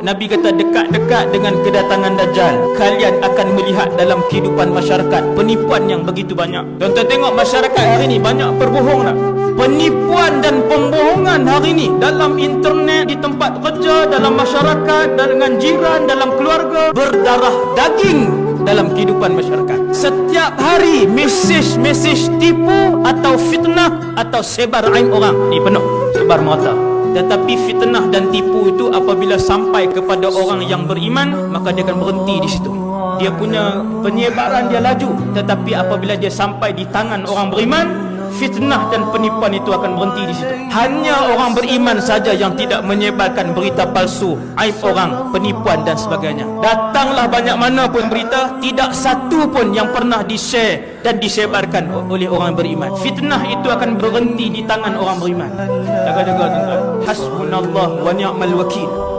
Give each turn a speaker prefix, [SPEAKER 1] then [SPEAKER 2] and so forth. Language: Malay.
[SPEAKER 1] Nabi kata dekat-dekat dengan kedatangan Dajjal, kalian akan melihat dalam kehidupan masyarakat penipuan yang begitu banyak. Tuan-tuan tengok masyarakat hari ini banyak berbohong tak? Penipuan dan pembohongan hari ini dalam internet, di tempat kerja, dalam masyarakat, dengan jiran, dalam keluarga, berdarah daging dalam kehidupan masyarakat. Setiap hari mesej tipu atau fitnah atau sebar aib orang ni penuh, sebar merata. Tetapi fitnah dan tipu itu apabila sampai kepada orang yang beriman, maka dia akan berhenti di situ. Dia punya penyebaran dia laju, tetapi apabila dia sampai di tangan orang beriman, fitnah dan penipuan itu akan berhenti di situ. Hanya orang beriman saja yang tidak menyebarkan berita palsu, aib orang, penipuan dan sebagainya. Datanglah banyak mana pun berita, tidak satu pun yang pernah di-share dan disebarkan oleh orang beriman. Fitnah itu akan berhenti di tangan orang beriman. Jaga-jaga tuan-tuan. Hasbunallah wa ni'mal wakil.